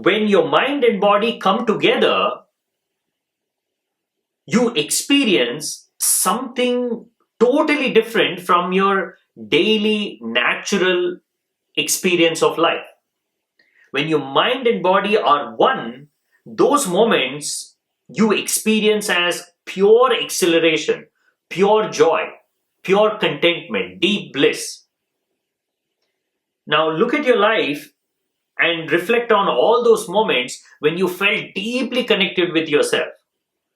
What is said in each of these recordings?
when your mind and body come together, you experience something totally different from your daily natural experience of life. When your mind and body are one, those moments you experience as pure exhilaration, pure joy, pure contentment, deep bliss. Now look at your life and reflect on all those moments when you felt deeply connected with yourself,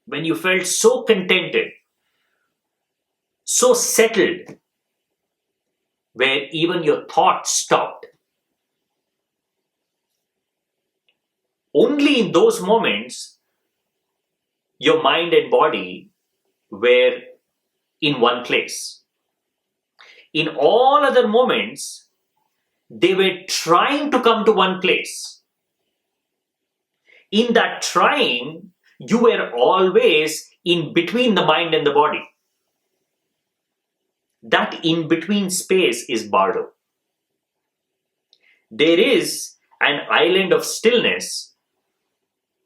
when you felt so contented, so settled, where even your thoughts stopped. Only in those moments, your mind and body were in one place. In all other moments, they were trying to come to one place. In that trying, you were always in between the mind and the body. That in between space is bardo. There is an island of stillness,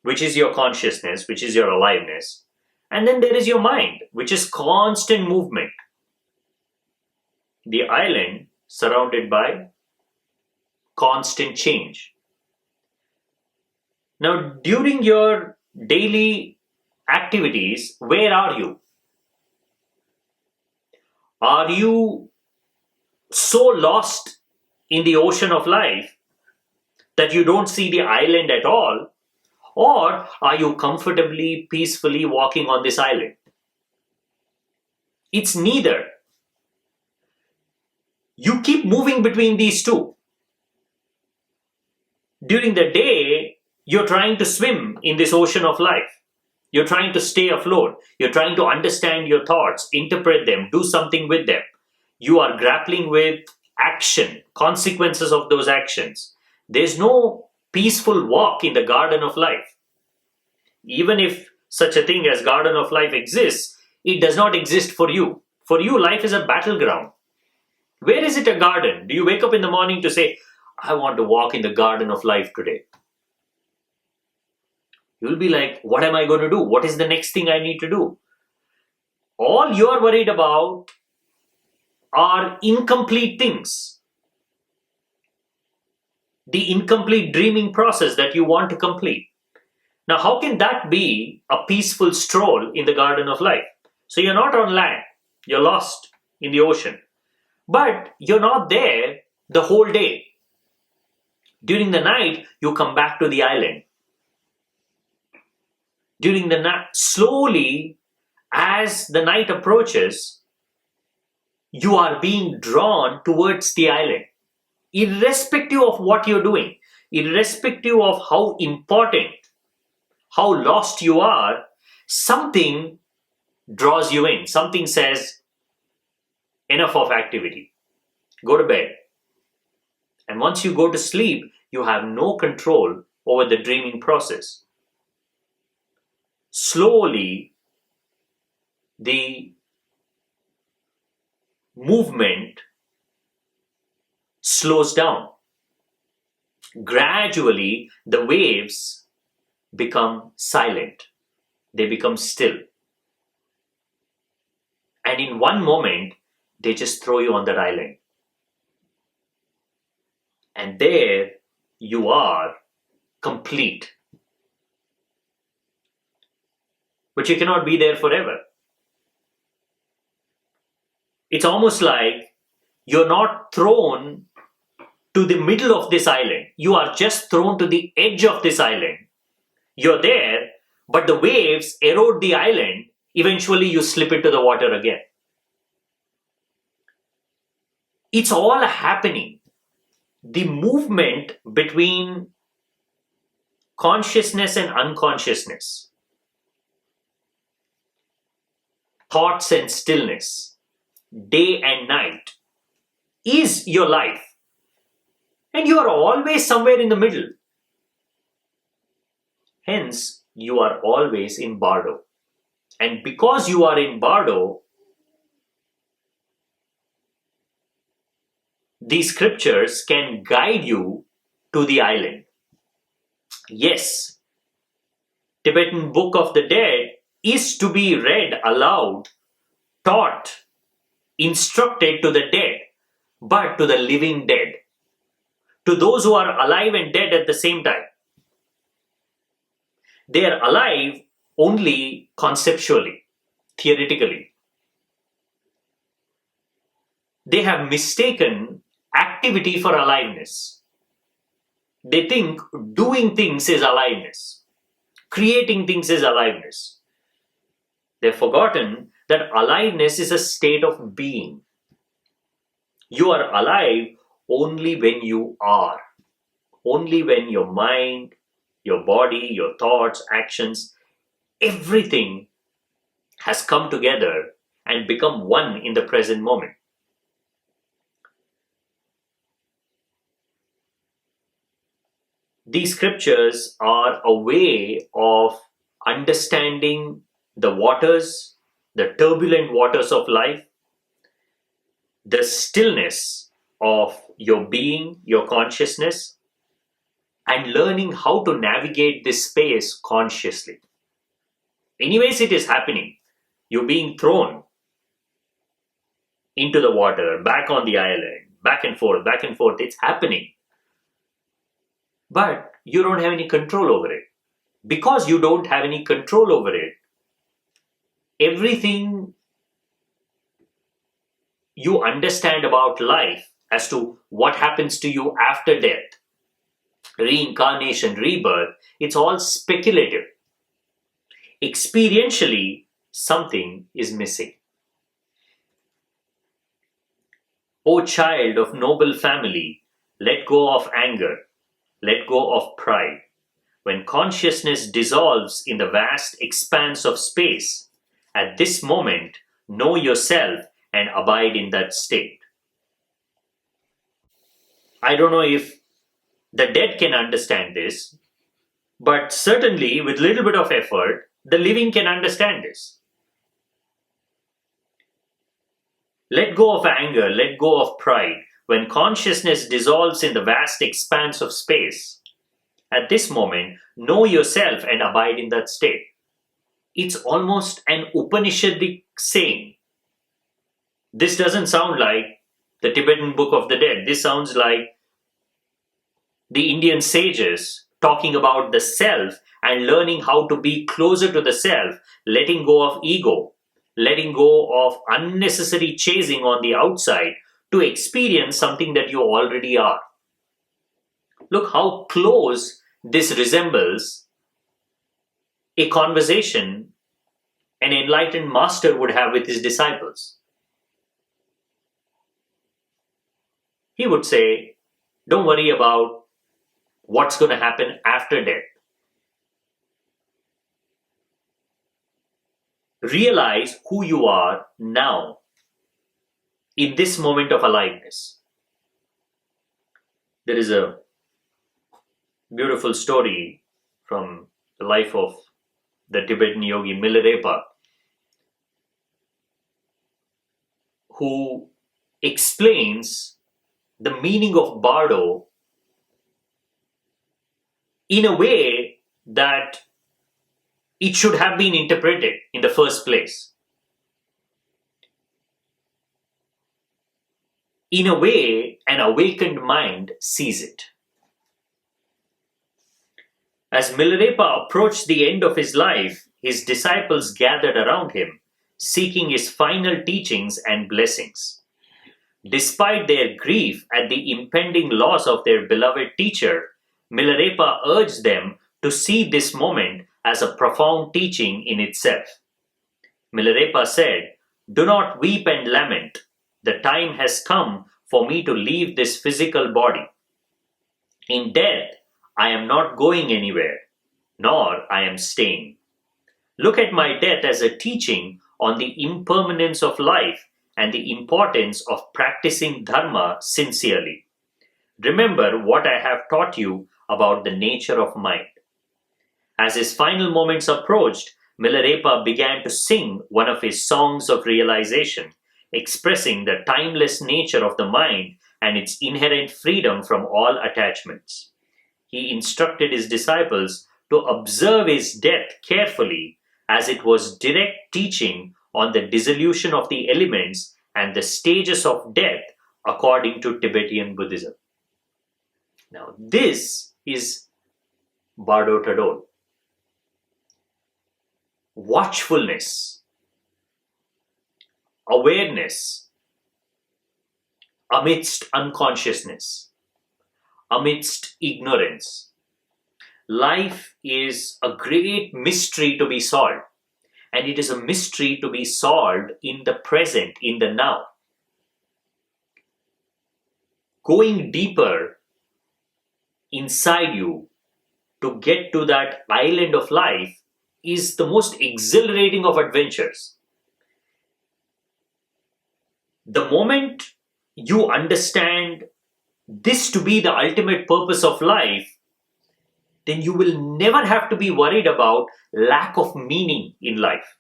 which is your consciousness, which is your aliveness. And then there is your mind, which is constant movement. The island surrounded by constant change. Now, during your daily activities, where are you? Are you so lost in the ocean of life that you don't see the island at all? Or are you comfortably, peacefully walking on this island? It's neither. You keep moving between these two. During the day, you're trying to swim in this ocean of life. You're trying to stay afloat. You're trying to understand your thoughts, interpret them, do something with them. You are grappling with action, consequences of those actions. There's no peaceful walk in the garden of life. Even if such a thing as garden of life exists, it does not exist for you. For you, life is a battleground. Where is it a garden? Do you wake up in the morning to say, I want to walk in the garden of life today? You'll be like, what am I going to do? What is the next thing I need to do? All you're worried about are incomplete things. The incomplete dreaming process that you want to complete. Now, how can that be a peaceful stroll in the garden of life? So you're not on land. You're lost in the ocean. But you're not there the whole day. During the night, you come back to the island. During the night, slowly, as the night approaches, you are being drawn towards the island. Irrespective of what you're doing, irrespective of how important, how lost you are, something draws you in. Something says, enough of activity. Go to bed. And once you go to sleep, you have no control over the dreaming process. Slowly, the movement slows down. Gradually, the waves become silent. They become still. And in one moment, they just throw you on that island. And there you are, complete. But you cannot be there forever. It's almost like you're not thrown to the middle of this island. You are just thrown to the edge of this island. You're there, but the waves erode the island. Eventually, you slip into the water again. It's all happening. The movement between consciousness and unconsciousness, thoughts and stillness, day and night, is your life. And you are always somewhere in the middle. Hence, you are always in bardo. And because you are in bardo, these scriptures can guide you to the island. Yes, Tibetan Book of the Dead is to be read aloud, taught, instructed to the dead, but to the living dead, to those who are alive and dead at the same time. They are alive only conceptually, theoretically. They have mistaken activity for aliveness. They think doing things is aliveness, creating things is aliveness. They've forgotten that aliveness is a state of being. You are alive only when you are, only when your mind, your body, your thoughts, actions, everything has come together and become one in the present moment. These scriptures are a way of understanding the waters, the turbulent waters of life, the stillness of your being, your consciousness, and learning how to navigate this space consciously. Anyways, it is happening. You're being thrown into the water, back on the island, back and forth, back and forth. It's happening. But you don't have any control over it. Because you don't have any control over it, everything you understand about life as to what happens to you after death, reincarnation, rebirth, it's all speculative. Experientially, something is missing. O child of noble family, let go of anger, let go of pride. When consciousness dissolves in the vast expanse of space, at this moment, know yourself and abide in that state. I don't know if the dead can understand this, but certainly with little bit of effort, the living can understand this. Let go of anger, let go of pride. When consciousness dissolves in the vast expanse of space, at this moment, know yourself and abide in that state. It's almost an Upanishadic saying. This doesn't sound like the Tibetan Book of the Dead. This sounds like the Indian sages talking about the self and learning how to be closer to the self, letting go of ego, letting go of unnecessary chasing on the outside to experience something that you already are. Look how close this resembles a conversation an enlightened master would have with his disciples. He would say, don't worry about what's going to happen after death. Realize who you are now, in this moment of aliveness. There is a beautiful story from the life of the Tibetan yogi Milarepa, who explains the meaning of bardo in a way that it should have been interpreted in the first place. In a way, an awakened mind sees it. As Milarepa approached the end of his life, his disciples gathered around him, seeking his final teachings and blessings. Despite their grief at the impending loss of their beloved teacher, Milarepa urged them to see this moment as a profound teaching in itself. Milarepa said, "Do not weep and lament. The time has come for me to leave this physical body. In death, I am not going anywhere, nor I am staying. Look at my death as a teaching on the impermanence of life and the importance of practicing dharma sincerely. Remember what I have taught you about the nature of mind." As his final moments approached, Milarepa began to sing one of his songs of realization, expressing the timeless nature of the mind and its inherent freedom from all attachments. he instructed his disciples to observe his death carefully, as it was direct teaching on the dissolution of the elements and the stages of death according to Tibetan Buddhism. Now, this is Bardo Tadol. Watchfulness, awareness amidst unconsciousness, amidst ignorance. Life is a great mystery to be solved, and it is a mystery to be solved in the present, in the now. Going deeper inside you to get to that island of life is the most exhilarating of adventures. The moment you understand this to be the ultimate purpose of life, then you will never have to be worried about lack of meaning in life.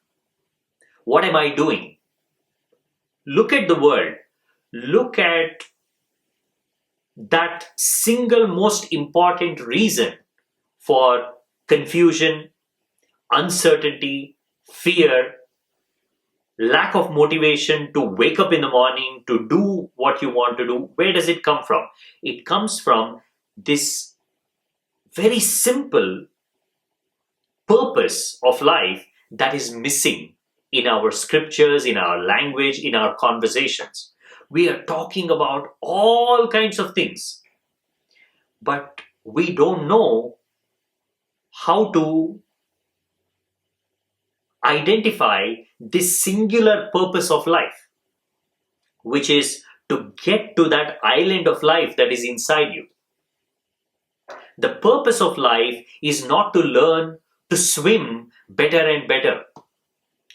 What am I doing? Look at the world. Look at that single most important reason for confusion, uncertainty, fear, lack of motivation to wake up in the morning, to do what you want to do. Where does it come from? It comes from this very simple purpose of life that is missing in our scriptures, in our language, in our conversations. We are talking about all kinds of things, but we don't know how to identify this singular purpose of life, which is to get to that island of life that is inside you. The purpose of life is not to learn to swim better and better.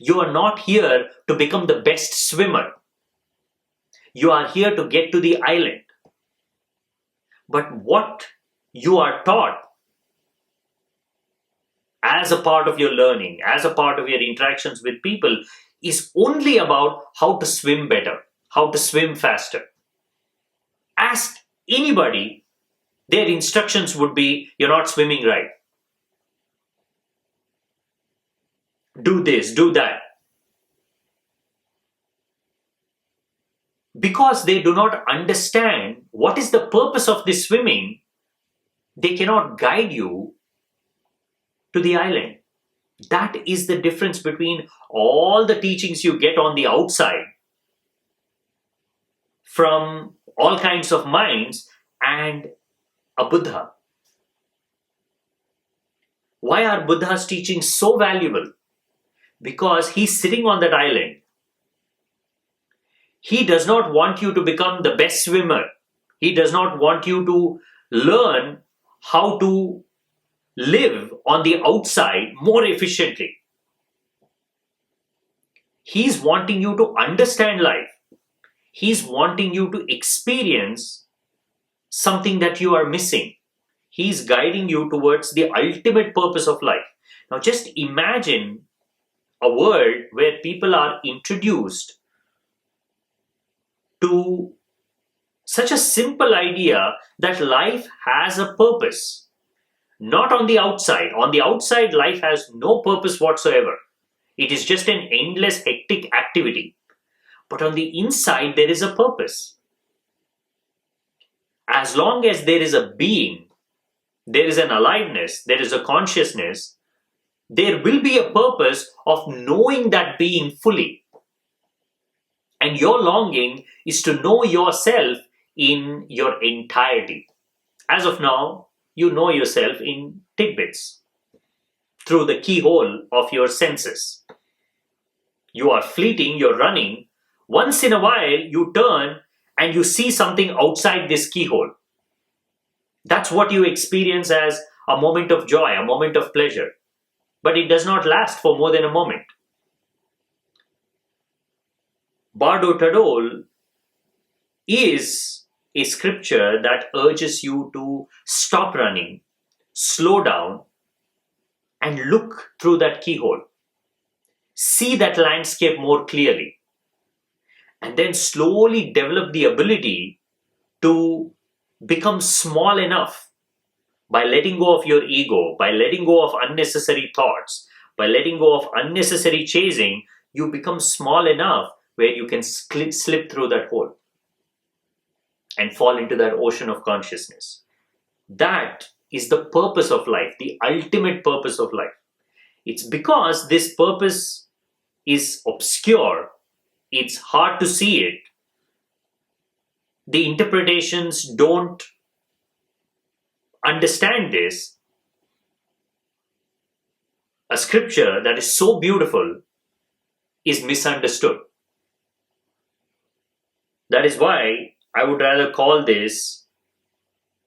You are not here to become the best swimmer. You are here to get to the island. But what you are taught as a part of your learning, as a part of your interactions with people, is only about how to swim better, how to swim faster. Ask anybody, their instructions would be, you're not swimming right. Do this, do that. Because they do not understand what is the purpose of this swimming, they cannot guide you to the island. That is the difference between all the teachings you get on the outside from all kinds of minds and a Buddha. Why are Buddha's teachings so valuable? Because he's sitting on that island. He does not want you to become the best swimmer. He does not want you to learn how to live on the outside more efficiently. He's wanting you to understand life. He's wanting you to experience something that you are missing. He's guiding you towards the ultimate purpose of life. Now just imagine a world where people are introduced to such a simple idea that life has a purpose. Not on the outside. On the outside, life has no purpose whatsoever. It is just an endless, hectic activity. But on the inside, there is a purpose. As long as there is a being, there is an aliveness, there is a consciousness, there will be a purpose of knowing that being fully. And your longing is to know yourself in your entirety. As of now, you know yourself in tidbits through the keyhole of your senses. You are fleeting, you're running. Once in a while, you turn and you see something outside this keyhole. That's what you experience as a moment of joy, a moment of pleasure. But it does not last for more than a moment. Bardo Tadol is a scripture that urges you to stop running, slow down, and look through that keyhole. See that landscape more clearly. And then slowly develop the ability to become small enough By letting go of your ego, by letting go of unnecessary thoughts, by letting go of unnecessary chasing, you become small enough where you can slip through that hole and fall into that ocean of consciousness. That is the purpose of life, the ultimate purpose of life. It's because this purpose is obscure, it's hard to see it. The interpretations don't understand this. A scripture that is so beautiful is misunderstood. That is why I would rather call this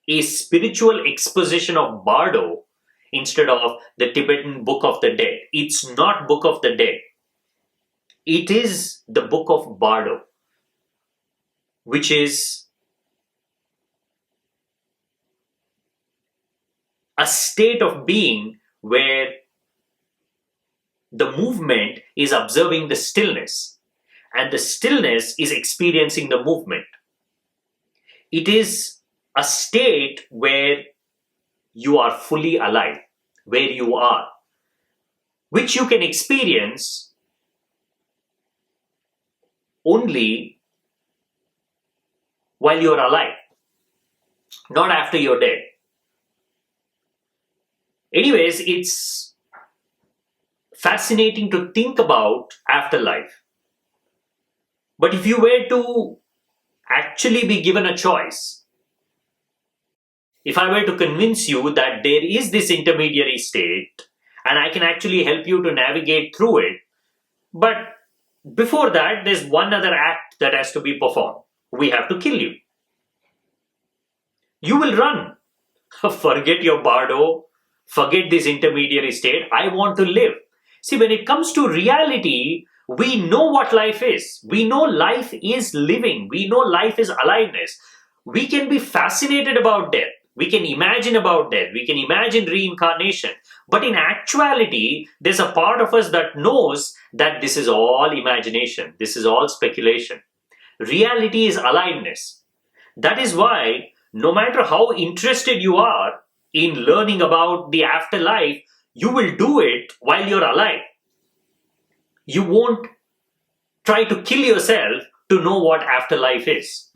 a spiritual exposition of Bardo instead of the Tibetan Book of the Dead. It's not Book of the Dead. It is the Book of Bardo, which is a state of being where the movement is observing the stillness, and the stillness is experiencing the movement. It is a state where you are fully alive, where you are, which you can experience only while you're alive, not after you're dead. Anyways, it's fascinating to think about afterlife. But if you were to actually be given a choice, if I were to convince you that there is this intermediary state and I can actually help you to navigate through it, but before that, there's one other act that has to be performed. We have to kill you. You will run. Forget your Bardo. Forget this intermediary state. I want to live. See, when it comes to reality, we know what life is. We know life is living. We know life is aliveness. We can be fascinated about death. We can imagine about death. We can imagine reincarnation. But in actuality, there's a part of us that knows that this is all imagination. This is all speculation. Reality is aliveness. That is why, no matter how interested you are in learning about the afterlife, you will do it while you're alive. You won't try to kill yourself to know what afterlife is.